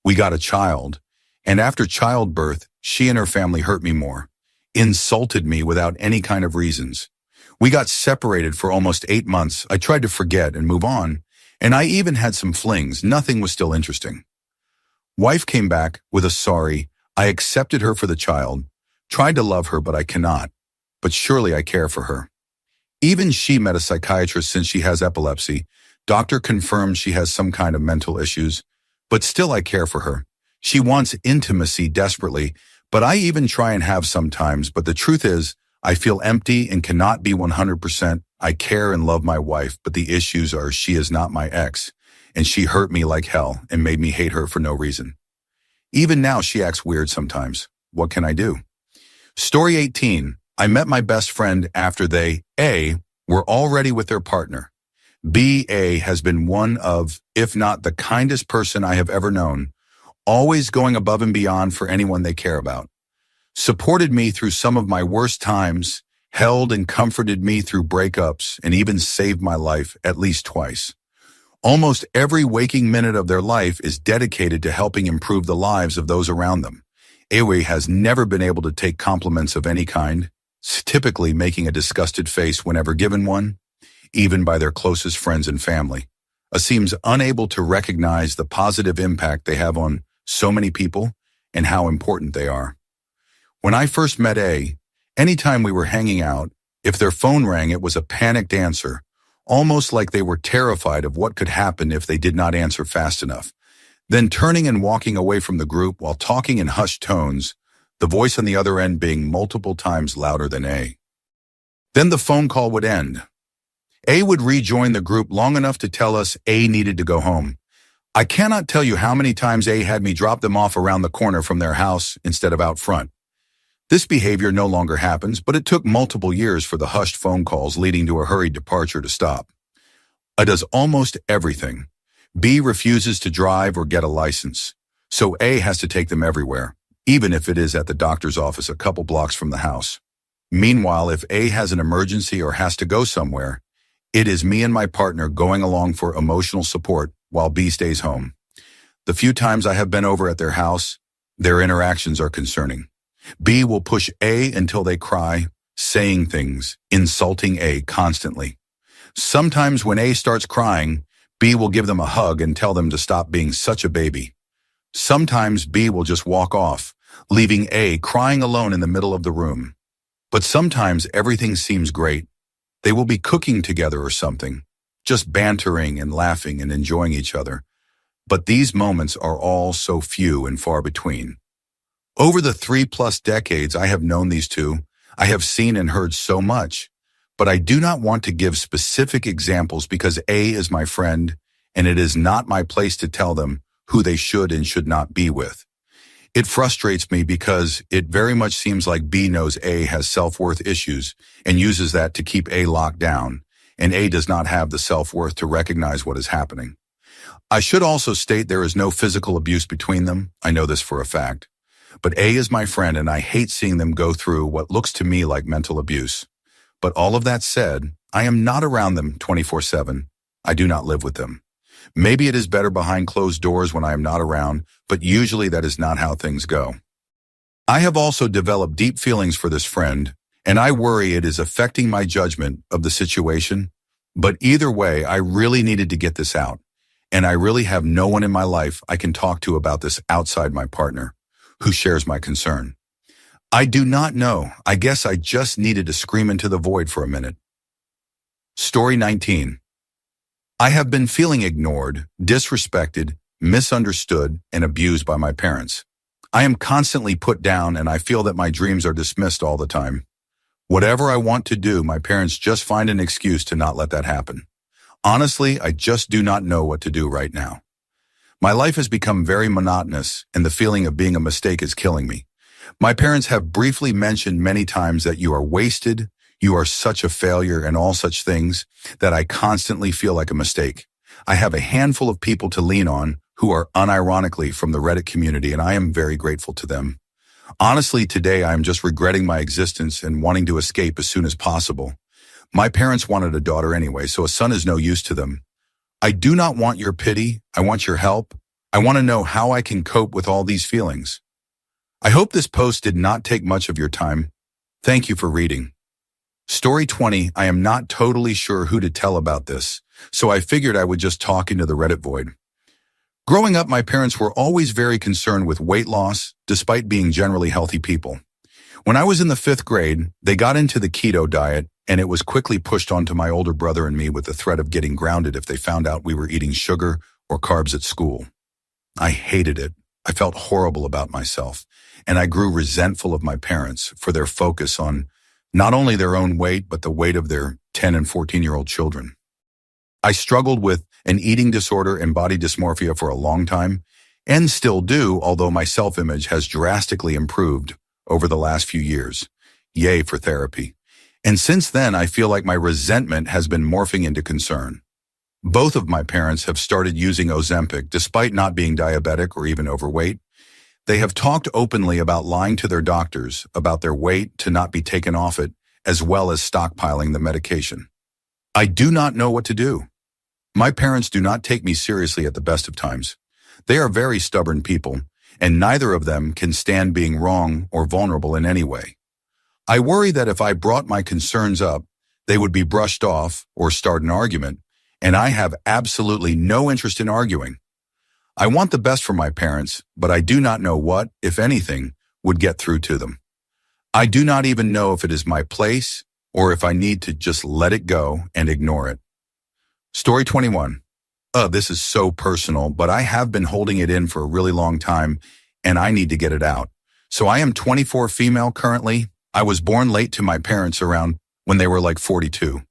We got a child, and after childbirth, she and her family hurt me more, insulted me without any kind of reasons. We got separated for almost 8 months. I tried to forget and move on, and I even had some flings. Nothing was still interesting. Wife came back with a sorry. I accepted her for the child, tried to love her, but I cannot. But surely I care for her. Even she met a psychiatrist since she has epilepsy. Doctor confirmed she has some kind of mental issues, but still I care for her. She wants intimacy desperately, but I even try and have sometimes, but the truth is, I feel empty and cannot be 100%. I care and love my wife, but the issues are she is not my ex, and she hurt me like hell and made me hate her for no reason. Even now she acts weird sometimes. What can I do? Story 18. I met my best friend after they, A, were already with their partner. B, A, has been one of, if not the kindest person I have ever known, always going above and beyond for anyone they care about. Supported me through some of my worst times, held and comforted me through breakups, and even saved my life at least twice. Almost every waking minute of their life is dedicated to helping improve the lives of those around them. Awe has never been able to take compliments of any kind, typically making a disgusted face whenever given one, even by their closest friends and family. Seems unable to recognize the positive impact they have on so many people and how important they are. When I first met A, anytime we were hanging out, if their phone rang, it was a panicked answer, almost like they were terrified of what could happen if they did not answer fast enough. Then turning and walking away from the group while talking in hushed tones, the voice on the other end being multiple times louder than A. Then the phone call would end. A would rejoin the group long enough to tell us A needed to go home. I cannot tell you how many times A had me drop them off around the corner from their house instead of out front. This behavior no longer happens, but it took multiple years for the hushed phone calls leading to a hurried departure to stop. A does almost everything. B refuses to drive or get a license, so A has to take them everywhere, even if it is at the doctor's office a couple blocks from the house. Meanwhile, if A has an emergency or has to go somewhere, it is me and my partner going along for emotional support while B stays home. The few times I have been over at their house, their interactions are concerning. B will push A until they cry, saying things, insulting A constantly. Sometimes when A starts crying, B will give them a hug and tell them to stop being such a baby. Sometimes B will just walk off, leaving A crying alone in the middle of the room. But sometimes everything seems great. They will be cooking together or something, just bantering and laughing and enjoying each other. But these moments are all so few and far between. Over the 3+ decades I have known these two, I have seen and heard so much, but I do not want to give specific examples because A is my friend, and it is not my place to tell them who they should and should not be with. It frustrates me because it very much seems like B knows A has self-worth issues and uses that to keep A locked down, and A does not have the self-worth to recognize what is happening. I should also state there is no physical abuse between them. I know this for a fact. But A is my friend, and I hate seeing them go through what looks to me like mental abuse. But all of that said, I am not around them 24/7. I do not live with them. Maybe it is better behind closed doors when I am not around, but usually that is not how things go. I have also developed deep feelings for this friend, and I worry it is affecting my judgment of the situation. But either way, I really needed to get this out, and I really have no one in my life I can talk to about this outside my partner, who shares my concern. I do not know. I guess I just needed to scream into the void for a minute. Story 19. I have been feeling ignored, disrespected, misunderstood, and abused by my parents. I am constantly put down, and I feel that my dreams are dismissed all the time. Whatever I want to do, my parents just find an excuse to not let that happen. Honestly, I just do not know what to do right now. My life has become very monotonous, and the feeling of being a mistake is killing me. My parents have briefly mentioned many times that you are wasted, you are such a failure, and all such things, that I constantly feel like a mistake. I have a handful of people to lean on who are unironically from the Reddit community, and I am very grateful to them. Honestly, today I am just regretting my existence and wanting to escape as soon as possible. My parents wanted a daughter anyway, so a son is no use to them. I do not want your pity. I want your help. I want to know how I can cope with all these feelings. I hope this post did not take much of your time. Thank you for reading. Story 20. I am not totally sure who to tell about this, so I figured I would just talk into the Reddit void. Growing up, my parents were always very concerned with weight loss, despite being generally healthy people. When I was in the 5th grade, they got into the keto diet, and it was quickly pushed onto my older brother and me with the threat of getting grounded if they found out we were eating sugar or carbs at school. I hated it. I felt horrible about myself, and I grew resentful of my parents for their focus on not only their own weight, but the weight of their 10 and 14-year-old children. I struggled with an eating disorder and body dysmorphia for a long time, and still do, although my self-image has drastically improved over the last few years. Yay for therapy. And since then, I feel like my resentment has been morphing into concern. Both of my parents have started using Ozempic despite not being diabetic or even overweight. They have talked openly about lying to their doctors about their weight to not be taken off it, as well as stockpiling the medication. I do not know what to do. My parents do not take me seriously at the best of times. They are very stubborn people, and neither of them can stand being wrong or vulnerable in any way. I worry that if I brought my concerns up, they would be brushed off or start an argument, and I have absolutely no interest in arguing. I want the best for my parents, but I do not know what, if anything, would get through to them. I do not even know if it is my place or if I need to just let it go and ignore it. Story 21. This is so personal, but I have been holding it in for a really long time, and I need to get it out. So I am 24 female currently. I was born late to my parents around when they were like 42.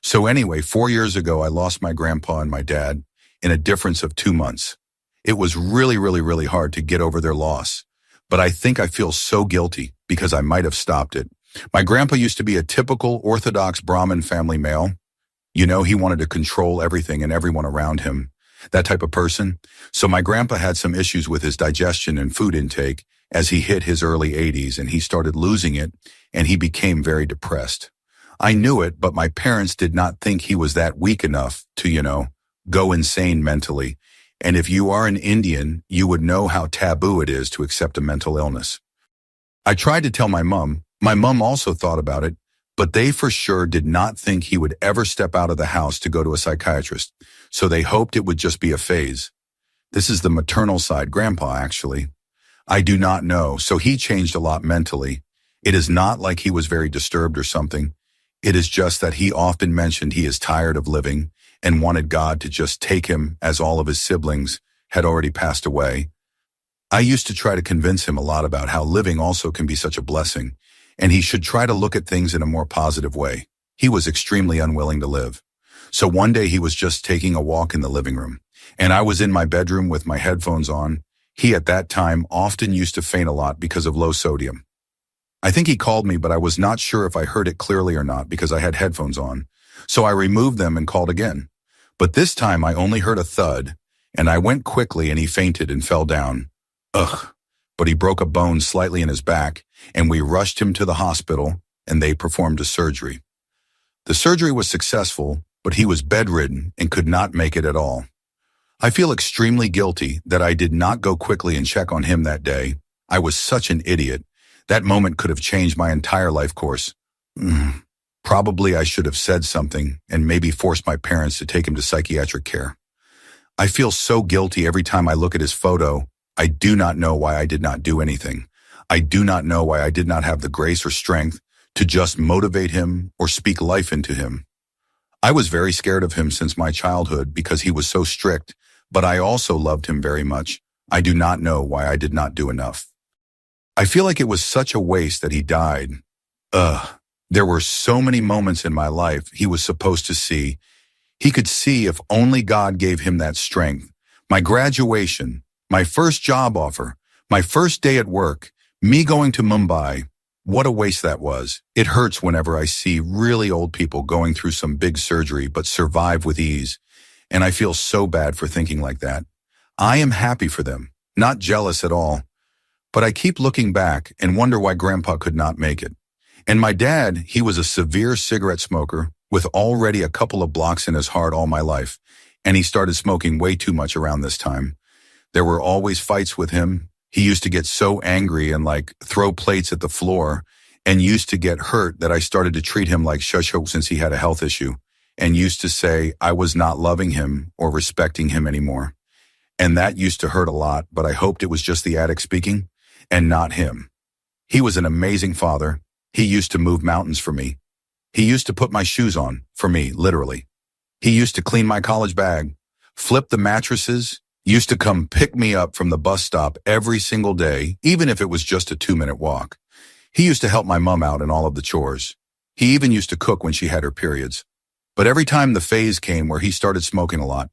So anyway, 4 years ago, I lost my grandpa and my dad in a difference of 2 months. It was really hard to get over their loss, but I think I feel so guilty because I might have stopped it. My grandpa used to be a typical Orthodox Brahmin family male. You know, he wanted to control everything and everyone around him, that type of person. So my grandpa had some issues with his digestion and food intake as he hit his early 80s, and he started losing it, and he became very depressed. I knew it, but my parents did not think he was that weak enough to, go insane mentally. And if you are an Indian, you would know how taboo it is to accept a mental illness. I tried to tell my mom. My mom also thought about it, But they for sure did not think he would ever step out of the house to go to a psychiatrist, so they hoped it would just be a phase. This is the maternal side, grandpa, actually. I do not know, so he changed a lot mentally. It is not like he was very disturbed or something. It is just that he often mentioned he is tired of living and wanted God to just take him, as all of his siblings had already passed away. I used to try to convince him a lot about how living also can be such a blessing, and he should try to look at things in a more positive way. He was extremely unwilling to live. So one day he was just taking a walk in the living room, and I was in my bedroom with my headphones on. He at that time often used to faint a lot because of low sodium. I think he called me, but I was not sure if I heard it clearly or not because I had headphones on. So I removed them and called again. But this time I only heard a thud, and I went quickly and he fainted and fell down. Ugh. But he broke a bone slightly in his back, and we rushed him to the hospital, and they performed a surgery. The surgery was successful, but he was bedridden and could not make it at all. I feel extremely guilty that I did not go quickly and check on him that day. I was such an idiot. That moment could have changed my entire life course. Probably I should have said something and maybe forced my parents to take him to psychiatric care. I feel so guilty every time I look at his photo. I do not know why I did not do anything. I do not know why I did not have the grace or strength to just motivate him or speak life into him. I was very scared of him since my childhood because he was so strict, but I also loved him very much. I do not know why I did not do enough. I feel like it was such a waste that he died. There were so many moments in my life he was supposed to see. He could see if only God gave him that strength. My graduation, my first job offer, my first day at work, me going to Mumbai. What a waste that was. It hurts whenever I see really old people going through some big surgery but survive with ease. And I feel so bad for thinking like that. I am happy for them, not jealous at all. But I keep looking back and wonder why Grandpa could not make it. And my dad, he was a severe cigarette smoker with already a couple of blocks in his heart all my life. And he started smoking way too much around this time. There were always fights with him. He used to get so angry and throw plates at the floor and used to get hurt that I started to treat him like shush-ho since he had a health issue and used to say I was not loving him or respecting him anymore. And that used to hurt a lot, but I hoped it was just the addict speaking and not him. He was an amazing father. He used to move mountains for me. He used to put my shoes on for me, literally. He used to clean my college bag, flip the mattresses, used to come pick me up from the bus stop every single day, even if it was just a 2-minute walk. He used to help my mom out in all of the chores. He even used to cook when she had her periods. But every time the phase came where he started smoking a lot,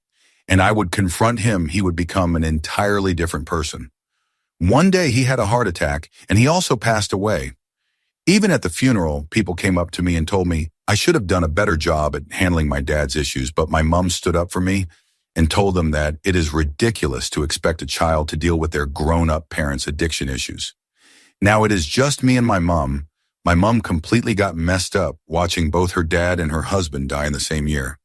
and I would confront him, he would become an entirely different person. One day he had a heart attack, and he also passed away. Even at the funeral, people came up to me and told me I should have done a better job at handling my dad's issues, but my mom stood up for me and told them that it is ridiculous to expect a child to deal with their grown-up parents' addiction issues. Now it is just me and my mom. My mom completely got messed up watching both her dad and her husband die in the same year.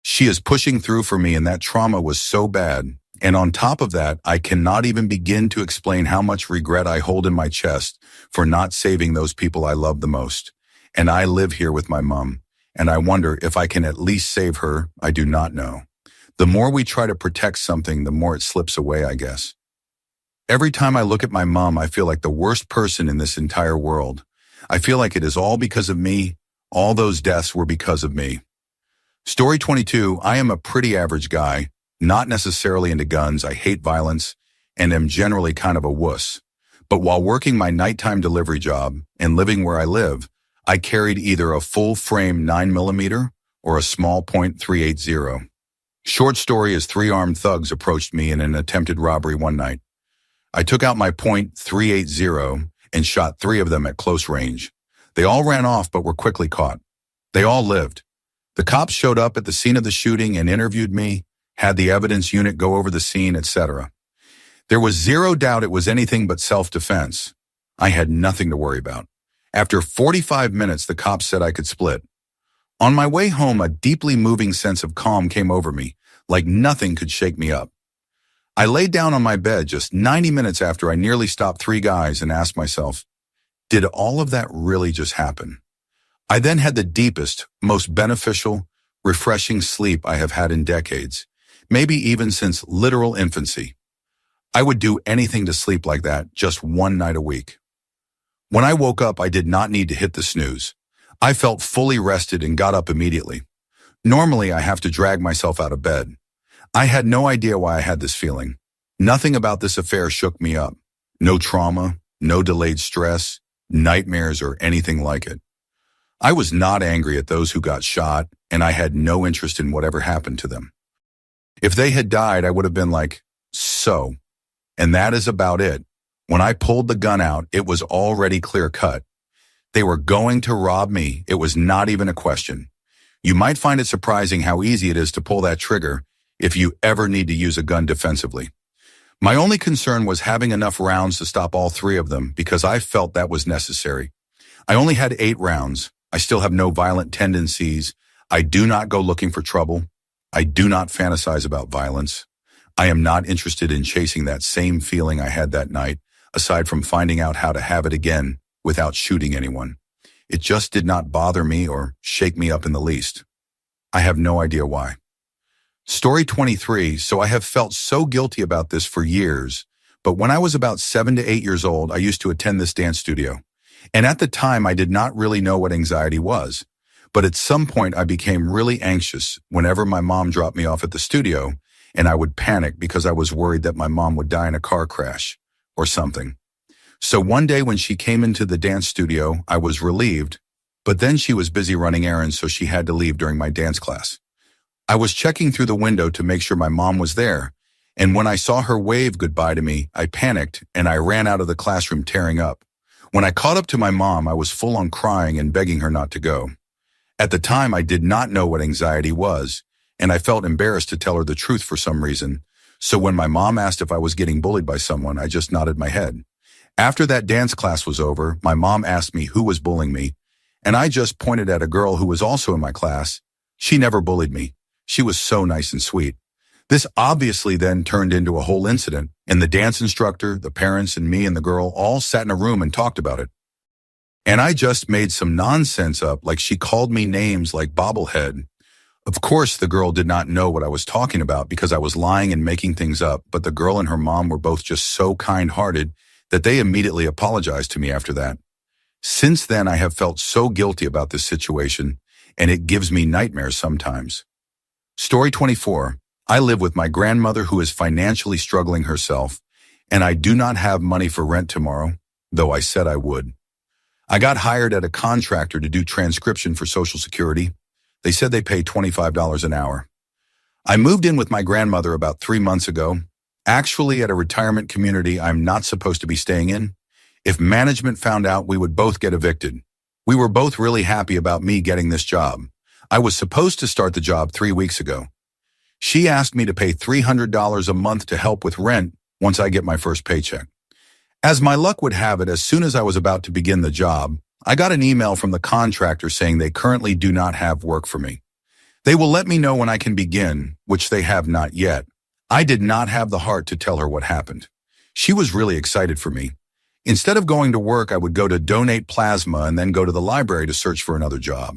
She is pushing through for me, and that trauma was so bad. And on top of that, I cannot even begin to explain how much regret I hold in my chest for not saving those people I love the most. And I live here with my mom, and I wonder if I can at least save her. I do not know. The more we try to protect something, the more it slips away, I guess. Every time I look at my mom, I feel like the worst person in this entire world. I feel like it is all because of me. All those deaths were because of me. Story 22, I am a pretty average guy. Not necessarily into guns, I hate violence, and am generally kind of a wuss. But while working my nighttime delivery job and living where I live, I carried either a full-frame 9mm or a small .380. Short story is 3 armed thugs approached me in an attempted robbery one night. I took out my .380 and shot 3 of them at close range. They all ran off but were quickly caught. They all lived. The cops showed up at the scene of the shooting and interviewed me, had the evidence unit go over the scene, etc. There was zero doubt it was anything but self-defense. I had nothing to worry about. After 45 minutes, the cops said I could split. On my way home, a deeply moving sense of calm came over me, like nothing could shake me up. I laid down on my bed just 90 minutes after I nearly stopped 3 guys and asked myself, did all of that really just happen? I then had the deepest, most beneficial, refreshing sleep I have had in decades, maybe even since literal infancy. I would do anything to sleep like that just one night a week. When I woke up, I did not need to hit the snooze. I felt fully rested and got up immediately. Normally, I have to drag myself out of bed. I had no idea why I had this feeling. Nothing about this affair shook me up. No trauma, no delayed stress, nightmares, or anything like it. I was not angry at those who got shot, and I had no interest in whatever happened to them. If they had died, I would have been like, so. And that is about it. When I pulled the gun out, it was already clear cut. They were going to rob me. It was not even a question. You might find it surprising how easy it is to pull that trigger if you ever need to use a gun defensively. My only concern was having enough rounds to stop all three of them because I felt that was necessary. I only had 8 rounds. I still have no violent tendencies. I do not go looking for trouble. I do not fantasize about violence. I am not interested in chasing that same feeling I had that night, aside from finding out how to have it again without shooting anyone. It just did not bother me or shake me up in the least. I have no idea why. Story 23, so I have felt so guilty about this for years, but when I was about 7 to 8 years old, I used to attend this dance studio. And at the time, I did not really know what anxiety was. But at some point, I became really anxious whenever my mom dropped me off at the studio, and I would panic because I was worried that my mom would die in a car crash or something. So one day when she came into the dance studio, I was relieved, but then she was busy running errands, so she had to leave during my dance class. I was checking through the window to make sure my mom was there, and when I saw her wave goodbye to me, I panicked and I ran out of the classroom tearing up. When I caught up to my mom, I was full on crying and begging her not to go. At the time, I did not know what anxiety was, and I felt embarrassed to tell her the truth for some reason. So when my mom asked if I was getting bullied by someone, I just nodded my head. After that dance class was over, my mom asked me who was bullying me, and I just pointed at a girl who was also in my class. She never bullied me. She was so nice and sweet. This obviously then turned into a whole incident, and the dance instructor, the parents, and me and the girl all sat in a room and talked about it. And I just made some nonsense up, like she called me names like bobblehead. Of course, the girl did not know what I was talking about because I was lying and making things up, but the girl and her mom were both just so kind-hearted that they immediately apologized to me after that. Since then, I have felt so guilty about this situation, and it gives me nightmares sometimes. Story 24. I live with my grandmother who is financially struggling herself, and I do not have money for rent tomorrow, though I said I would. I got hired at a contractor to do transcription for Social Security. They said they pay $25 an hour. I moved in with my grandmother about 3 months ago, actually at a retirement community I'm not supposed to be staying in. If management found out, we would both get evicted. We were both really happy about me getting this job. I was supposed to start the job 3 weeks ago. She asked me to pay $300 a month to help with rent once I get my first paycheck. As my luck would have it, as soon as I was about to begin the job, I got an email from the contractor saying they currently do not have work for me. They will let me know when I can begin, which they have not yet. I did not have the heart to tell her what happened. She was really excited for me. Instead of going to work, I would go to donate plasma and then go to the library to search for another job.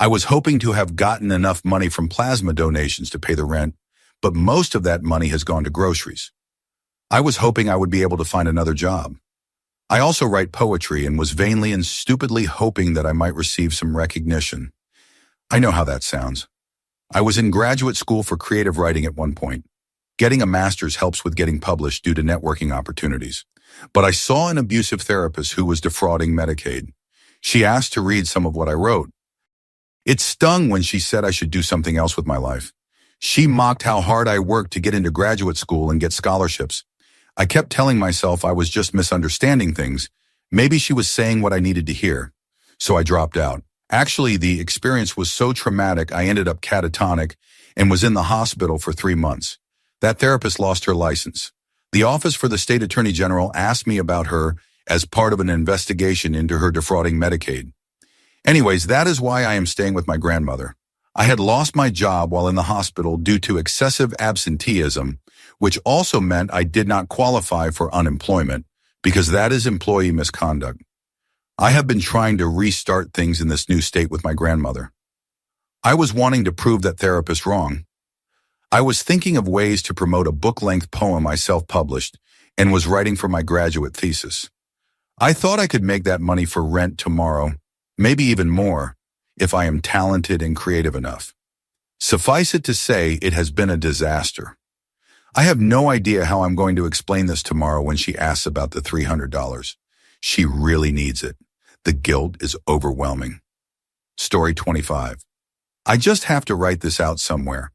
I was hoping to have gotten enough money from plasma donations to pay the rent, but most of that money has gone to groceries. I was hoping I would be able to find another job. I also write poetry and was vainly and stupidly hoping that I might receive some recognition. I know how that sounds. I was in graduate school for creative writing at one point. Getting a master's helps with getting published due to networking opportunities. But I saw an abusive therapist who was defrauding Medicaid. She asked to read some of what I wrote. It stung when she said I should do something else with my life. She mocked how hard I worked to get into graduate school and get scholarships. I kept telling myself I was just misunderstanding things. Maybe she was saying what I needed to hear. So I dropped out. Actually, the experience was so traumatic I ended up catatonic and was in the hospital for 3 months. That therapist lost her license. The Office for the State Attorney General asked me about her as part of an investigation into her defrauding Medicaid. Anyways, that is why I am staying with my grandmother. I had lost my job while in the hospital due to excessive absenteeism, which also meant I did not qualify for unemployment because that is employee misconduct. I have been trying to restart things in this new state with my grandmother. I was wanting to prove that therapist wrong. I was thinking of ways to promote a book-length poem I self-published and was writing for my graduate thesis. I thought I could make that money for rent tomorrow, maybe even more, if I am talented and creative enough. Suffice it to say, it has been a disaster. I have no idea how I'm going to explain this tomorrow when she asks about the $300. She really needs it. The guilt is overwhelming. Story 25. I just have to write this out somewhere.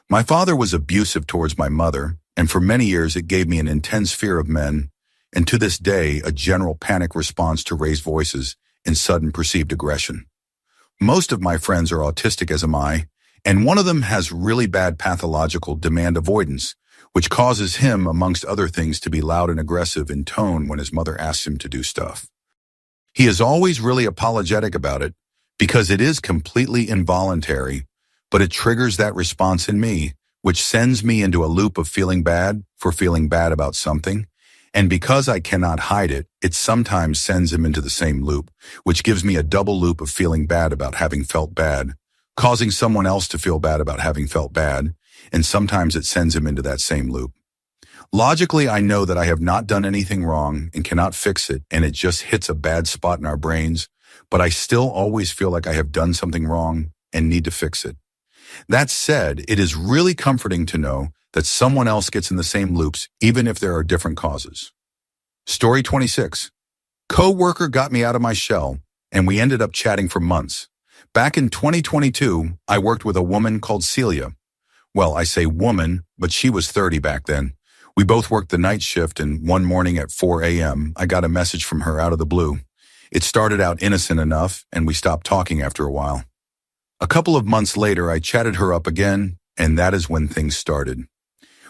My father was abusive towards my mother, and for many years it gave me an intense fear of men, and to this day a general panic response to raised voices and sudden perceived aggression. Most of my friends are autistic, as am I, and one of them has really bad pathological demand avoidance, which causes him, amongst other things, to be loud and aggressive in tone when his mother asks him to do stuff. He is always really apologetic about it, because it is completely involuntary, but it triggers that response in me, which sends me into a loop of feeling bad for feeling bad about something, and because I cannot hide it, it sometimes sends him into the same loop, which gives me a double loop of feeling bad about having felt bad, causing someone else to feel bad about having felt bad, and sometimes it sends him into that same loop. Logically, I know that I have not done anything wrong and cannot fix it, and it just hits a bad spot in our brains, but I still always feel like I have done something wrong and need to fix it. That said, it is really comforting to know that someone else gets in the same loops, even if there are different causes. Story 26. Co-worker got me out of my shell, and we ended up chatting for months. Back in 2022, I worked with a woman called Celia. Well, I say woman, but she was 30 back then. We both worked the night shift, and one morning at 4 a.m., I got a message from her out of the blue. It started out innocent enough, and we stopped talking after a while. A couple of months later, I chatted her up again, and that is when things started.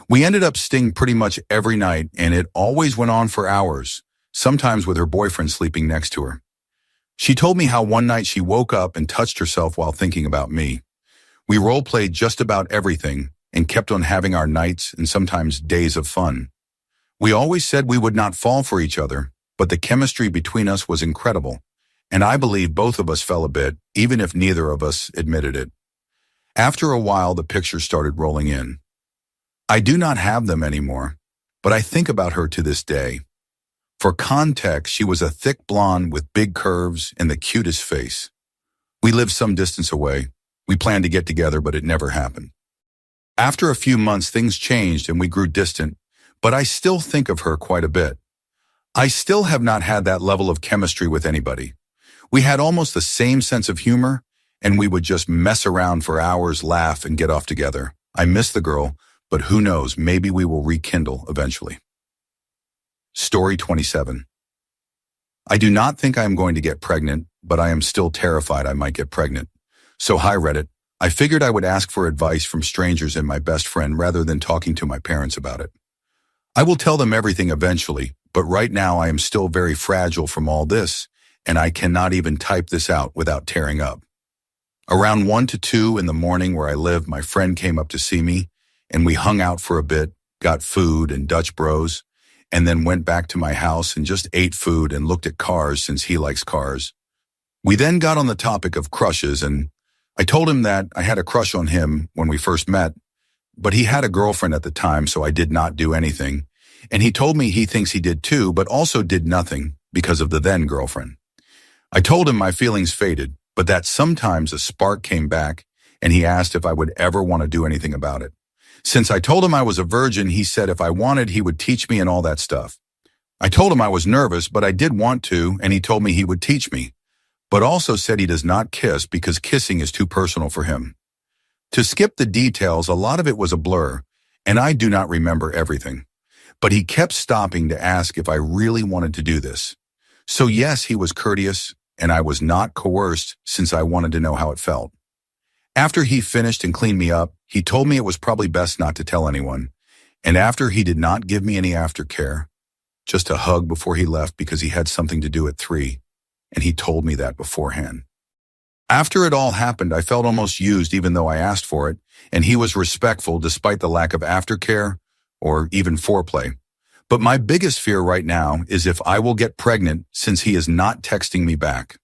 We ended up staying pretty much every night, and it always went on for hours, sometimes with her boyfriend sleeping next to her. She told me how one night she woke up and touched herself while thinking about me. We role-played just about everything and kept on having our nights and sometimes days of fun. We always said we would not fall for each other, but the chemistry between us was incredible, and I believe both of us fell a bit, even if neither of us admitted it. After a while, the pictures started rolling in. I do not have them anymore, but I think about her to this day. For context, she was a thick blonde with big curves and the cutest face. We lived some distance away. We planned to get together, but it never happened. After a few months, things changed and we grew distant, but I still think of her quite a bit. I still have not had that level of chemistry with anybody. We had almost the same sense of humor, and we would just mess around for hours, laugh, and get off together. I miss the girl, but who knows, maybe we will rekindle eventually. Story 27. I do not think I am going to get pregnant, but I am still terrified I might get pregnant. So hi Reddit, I figured I would ask for advice from strangers and my best friend rather than talking to my parents about it. I will tell them everything eventually, but right now I am still very fragile from all this, and I cannot even type this out without tearing up. Around 1 to 2 in the morning where I live, my friend came up to see me, and we hung out for a bit, got food and Dutch bros, and then went back to my house and just ate food and looked at cars since he likes cars. We then got on the topic of crushes, and I told him that I had a crush on him when we first met, but he had a girlfriend at the time, so I did not do anything. And he told me he thinks he did too, but also did nothing because of the then girlfriend. I told him my feelings faded, but that sometimes a spark came back, and he asked if I would ever want to do anything about it. Since I told him I was a virgin, he said if I wanted, he would teach me and all that stuff. I told him I was nervous, but I did want to, and he told me he would teach me, but also said he does not kiss because kissing is too personal for him. To skip the details, a lot of it was a blur, and I do not remember everything. But he kept stopping to ask if I really wanted to do this. So yes, he was courteous, and I was not coerced since I wanted to know how it felt. After he finished and cleaned me up, he told me it was probably best not to tell anyone. And after he did not give me any aftercare, just a hug before he left because he had something to do at 3, and he told me that beforehand. After it all happened, I felt almost used even though I asked for it, and he was respectful despite the lack of aftercare or even foreplay. But my biggest fear right now is if I will get pregnant since he is not texting me back.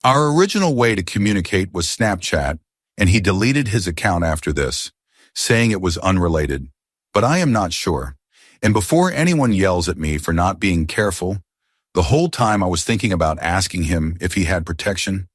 Our original way to communicate was Snapchat, and he deleted his account after this, saying it was unrelated. But I am not sure. And before anyone yells at me for not being careful, the whole time I was thinking about asking him if he had protection.